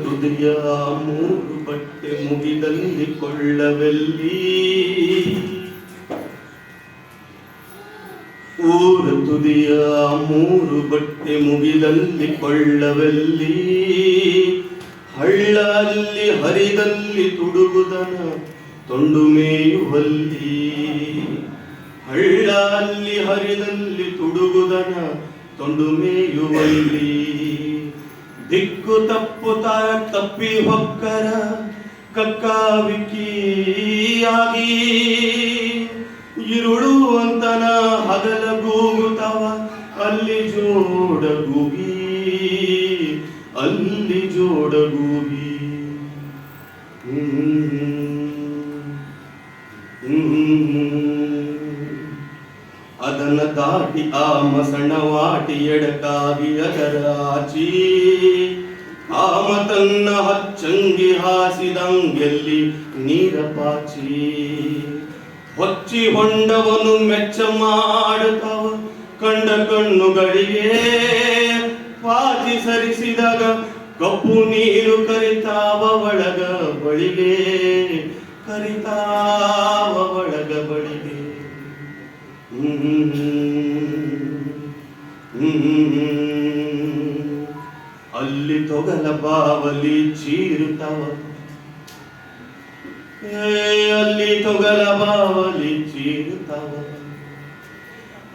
ತುದಿಯ ಮೂರು ಬಟ್ಟೆ ಮುಗಿದಲ್ಲಿ ಕೊಳ್ಳವೆಲ್ಲಿ ಊರ ತುದಿಯ ಮೂರು ಬಟ್ಟೆ ಮುಗಿದಲ್ಲಿ ಕೊಳ್ಳವೆಲ್ಲಿ ಹಳ್ಳ ಅಲ್ಲಿ ಹರಿದಲ್ಲಿ ತುಡುಗುದನ ತೊಂಡು ಮೇಯುವಲ್ಲಿ ಹಳ್ಳ ಅಲ್ಲಿ ಹರಿದಲ್ಲಿ ತುಡುಗುದನ ತೊಂಡು ಮೇಯುವಲ್ಲಿ ದಿಕ್ಕು ತಪ್ಪುತ್ತಾ ತಪ್ಪಿ ಹೊಕ್ಕರ ಕಕ್ಕಾವಿಕ್ಕಿಯಾಗಿ ಇರುಳು ಅಂತನ ಹಗಲ ಗೂಗುತ್ತವ ಅಲ್ಲಿ ಜೋಡಗೂಗಿ ಅಲ್ಲಿ ಜೋಡಗೂಗಿ ಅದನ್ನ ದಾಟಿ ಆ ಮಸಣವಾಟಿ ಎಡಕಾಗಿ ಅದರ ಆಚಿ ಆಮ ತನ್ನ ಹಚ್ಚಂಗಿ ಹಾಸಿದಂಗೆಲ್ಲಿ ನೀರ ಪಾಚಿ ಹೊಚ್ಚಿ ಹೊಂಡವನು ಮೆಚ್ಚ ಮಾಡುತ್ತವ ಕಂಡ ಕಣ್ಣುಗಳಿಗೆ ಪಾಚಿ ಸರಿಸಿದಾಗ ಕಪ್ಪು ನೀರು ಕರಿತಾವ ಒಳಗ ಬಳಿಗೆ ಕರಿತಾವ ಒಳಗ ಬಳಿಗೆ ಅಲ್ಲಿ ತೊಗಲ ಬಾವಲಿ ಚೀರುತ್ತವ ಅಲ್ಲಿ ತೊಗಲ ಬಾವಲಿ ಚೀರುತ್ತವ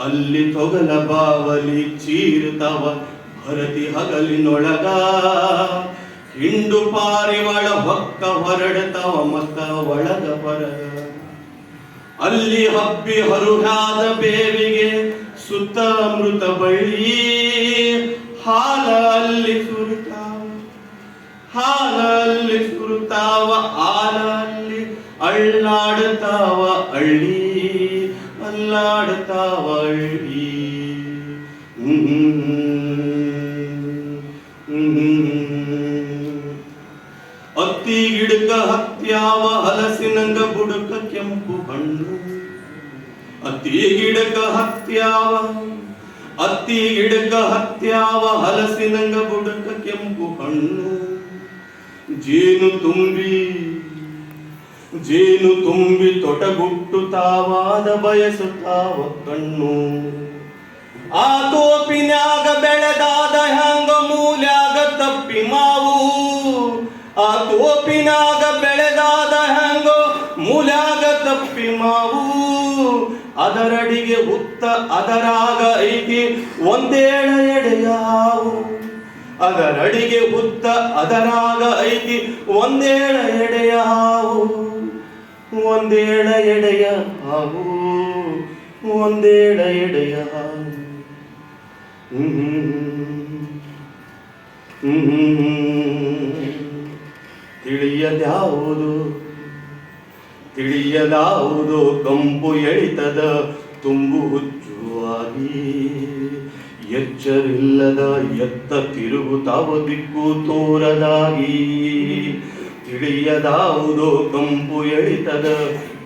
ಅಲ್ಲಿ ತೊಗಲ ಬಾವಲಿ ಚೀರುತ್ತವ ಭರತಿ ಹಗಲಿನೊಳಗ ಹಿಂಡು ಪಾರಿವಳ ಹೊಕ್ಕ ಹೊರಡತವ ಮತ್ತ ಒಳಗ ಹೊರಗ ಅಲ್ಲಿ ಹಬ್ಬಿ ಹರುಹಾದ ಬೇವಿಗೆ ಸುತ್ತ ಅಮೃತ ಬಳ್ಳಿ ಹಾಲ ಅಲ್ಲಿ ಸುರುತ್ತಾವ ಹಾಲ ಅಲ್ಲಿ ಸುರುತ್ತಾವ ಆಲ ಅಲ್ಲಿ ಅಳ್ಳಾಡುತ್ತಾವ ಹಳ್ಳಿ ಅಲ್ಲಾಡುತ್ತಾವ ಹಳ್ಳಿ ಅತ್ತಿ ಗಿಡಕ ಹತ್ಯಾವ ಹಲಸಿನಂಗ ಬುಡಕ ಕೆಂಪು ಹಣ್ಣು ಅತ್ತಿ ಗಿಡಕ ಹತ್ಯಾವ ಹಲಸಿನಂಗ ಬುಡಕ ಕೆಂಪು ಹಣ್ಣು ಜೇನು ತುಂಬಿ ತೊಟಗುಟ್ಟುತ್ತಾವಾದ ಬಯಸುತ್ತಾವ ಕಣ್ಣು ಆ ತೋಪಿನ್ಯಾಗ ಬೆಳೆದಾದ ಹ್ಯಾಂಗ ಮೂಲ್ಯಾಗ ತಪ್ಪಿ ಮಾವು ಆ ತೋಪಿನಾಗ ಬೆಳೆದಾದ ಹ್ಯಾಂಗೋ ಮೂಲ್ಯಾಗ ತಪ್ಪಿ ಮಾವು ಅದರಡಿಗೆ ಹುತ್ತ ಅದರಾಗ ಐತಿ ಒಂದೇಳ ಎಡೆಯಾವು ಅದರಡಿಗೆ ಹುತ್ತ ಅದರಾಗ ಐತಿ ಒಂದೇಳ ಎಡೆಯಾವು ಒಂದೇಳ ಎಡೆಯ ಹಾವು ಒಂದೇಳ ಎಡೆಯ ಹಾವು ತಿಳಿಯದಾವುದು ಕಂಪು ಎಳಿತದ ತುಂಬು ಹುಚ್ಚುವಾಗಿ ಎಚ್ಚರಿಲ್ಲದ ಎತ್ತ ತಿರುಗುತ್ತಾವ ದಿಕ್ಕು ತೋರದಾಗಿ ತಿಳಿಯದಾವುದು ಕಂಪು ಎಳಿತದ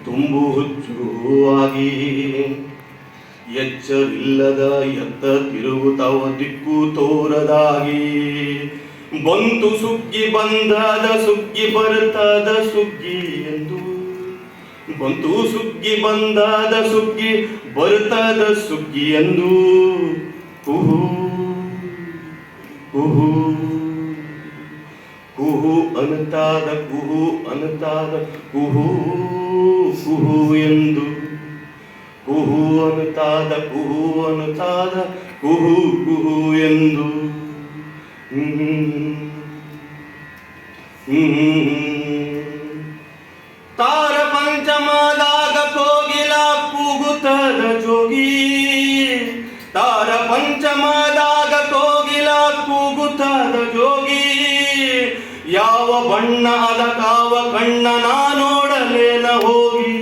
ತುಂಬು ಹುಚ್ಚುವಾಗಿ ಎಚ್ಚರಿಲ್ಲದ ಎತ್ತ ತಿರುಗುತ್ತಾವ ದಿಕ್ಕು ತೋರದಾಗಿ ಬಂತು ಸುಗ್ಗಿ ಬಂದದ ಸುಗ್ಗಿ ಬರ್ತದ ಸುಗ್ಗಿ ಎಂದು ಬಂತು ಸುಗ್ಗಿ ಬಂದದ ಸುಗ್ಗಿ ಬರ್ತದ ಸುಗ್ಗಿ ಎಂದು ಕುಹು ಕುಹು ಕುಹು ಅನತಾದ ಕುಹು ಅನತಾದ ಕುಹು ಕುಹು ಎಂದು ಕುಹು ಅನತಾದ ಕುಹು ಅನತಾದ ಕುಹು ಕುಹು ಎಂದು ತಾರ ಪಂಚಮದಾಗ ಕೋಗಿಲ ಕೂಗುತ್ತದ ಜೋಗಿ ತಾರ ಪಂಚಮದಾಗ ಕೋಗಿಲ ಕೂಗುತ್ತದ ಜೋಗಿ ಯಾವ ಬಣ್ಣ ಅದ ಕಾವ ಕಣ್ಣ ನಾ ನೋಡಲೇನ ಹೋಗಿ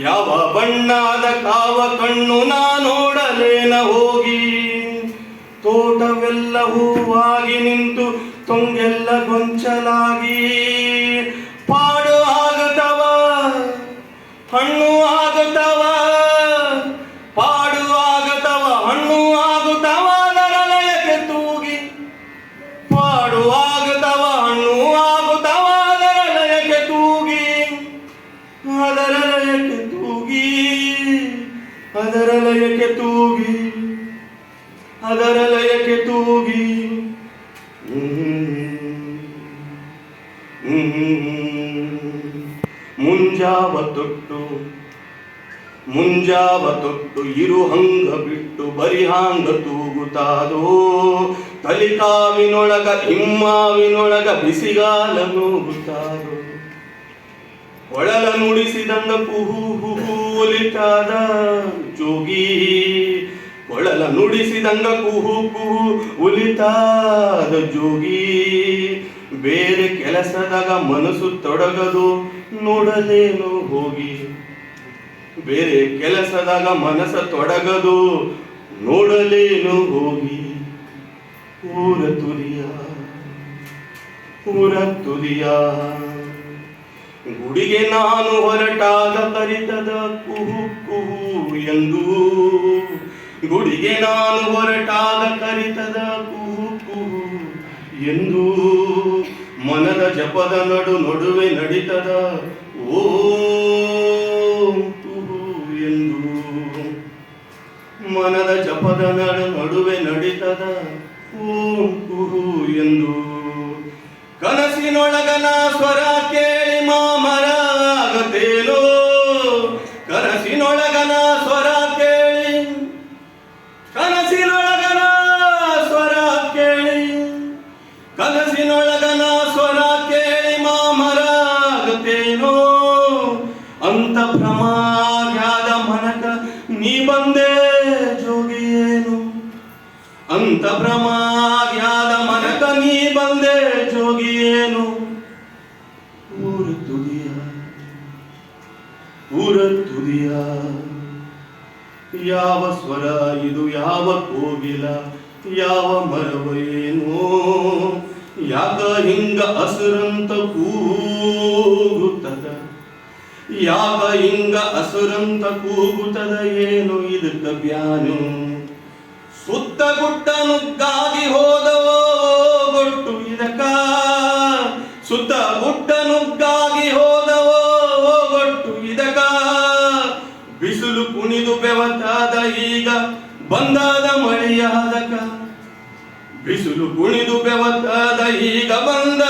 ಯಾವ ಬಣ್ಣದ ಕಾವ ಕಣ್ಣು ನಾ ನೋಡಲೇನ ಹೋಗಿ. ತೋಟವೆಲ್ಲ ಹೂವಾಗಿ ನಿಂತು ತೊಂಗೆಲ್ಲ ಗೊಂಚಲಾಗಿ. ಪಾಡು ಆಗುತ್ತವ ಹಣ್ಣು ಆಗುತ್ತವ, ಪಾಡು ಆಗುತ್ತವ ಹಣ್ಣು ಆಗುತ್ತವ ಅದರ ಲಯಕ್ಕೆ ತೂಗಿ. ಪಾಡು ಆಗುತ್ತವ ಹಣ್ಣು ಆಗುತ್ತವ ಅದರ ಲಯಕ್ಕೆ ತೂಗಿ. ಅದರ ಲಯಕ್ಕೆ ತೂಗಿ, ಅದರ ಲಯಕ್ಕೆ ತೂಗಿ, ಅದರ ಲಯಕ್ಕೆ ತೂಗಿ. ಮುಂಜಾವ ತೊಟ್ಟು ಇರು ಹಂಗ ಬಿಟ್ಟು ಬರಿಹಾಂಗ ತೂಗುತ್ತಾದೋ. ಕಲಿಕಾವಿನೊಳಗ ಹಿಮ್ಮಾವಿನೊಳಗ ಬಿಸಿಗಾಲ ನೋಗುತ್ತಾದೋ. ಒಳಲ ನುಡಿಸಿದಂಗ ಕುಹು ಹುಹು ಒಲಿತಾದ ಜೋಗಿ. ಒಳಲ ನುಡಿಸಿದಂಗ ಕುಹು ಕುಹು ಉಲಿತಾದ ಜೋಗಿ. ಬೇರೆ ಕೆಲಸದಾಗ ಮನಸ್ಸು ತೊಡಗದು ನೋಡಲೇನು ಹೋಗಿ. ಬೇರೆ ಕೆಲಸದಾಗ ಮನಸ್ಸ ತೊಡಗದು ನೋಡಲೇನು ಹೋಗಿ. ಊರ ತುದಿಯ ಊರ ತುದಿಯ ಗುಡಿಗೆ ನಾನು ಹೊರಟಾಗ ಕರಿತದ ಕುಹು ಕುಹು ಎಂದು. ಗುಡಿಗೆ ನಾನು ಹೊರಟಾಗ ಕರಿತದ ಕುಹು ಕುಹು ಎಂದು. ಮನದ ಜಪದ ನಡುವೆ ನಡಿತದ ಓಂ ಕುಹು ಎಂದು. ಮನದ ಜಪದ ನಡುವೆ ನಡಿತದ ಓಂ ಕುಹು ಎಂದು. ಕನಸಿನೊಳಗನ ಸ್ವರ ಕೇಳಿ ಮಾಮರಾಗತೇನೋ. ಕನಸಿನೊಳಗನ ಸ್ವರ ಕೇಳಿ, ಕನಸಿನೊಳಗನ ಸ್ವರ ಕೇಳಿ, ಕನಸಿನೊಳಗನ ಸ್ವರ ಕೇಳಿ ಮಾಮರಾಗತೇನೋ. ಅಂತ ಭ್ರಮಾಗ್ಯಾದ ಮನಕ ನೀ ಬಂದೆ ಜೋಗಿಯೇನು. ಅಂತ ಭ್ರಮಾಗ್ಯಾದ ಮನಕ ನೀ ಬಂದೆ ಜೋಗಿಯೇನು. ಊರ ತುದಿಯ ಊರ ತುದಿಯ ಯಾವ ಸ್ವರ ಇದು, ಯಾವ ಕೋಗಿಲ, ಯಾವ ಮರವೇನೋ. ಯಾಕ ಹಿಂಗ ಹಸುರಂತ ಕೂಗುತ್ತದ, ಯಾಕ ಹಿಂಗ ಹಸುರಂತ ಕೂಗುತ್ತದ ಏನು ಇದಕ್ಕ ಬ್ಯಾನು. ಸುತ್ತ ಗುಡ್ಡ ನುಗ್ಗಾಗಿ ಹೋದವೋ ಗೊಟ್ಟು ಇದಕ್ಕ. ಸುತ್ತ ಗುಡ್ಡ ನುಗ್ಗಾಗಿ ಹೋದವೋ ಗೊಟ್ಟು ಇದಕ್ಕ. ಬಿಸಿಲು ಕುಣಿದು ಬೆವತಾದ ಈಗ ಬಂದಾದ ಮಳೆಯಾದಕ. ಬಿಸಿಲು ಕುಣಿದು ಬೆವತಾದ ಈಗ ಬಂದ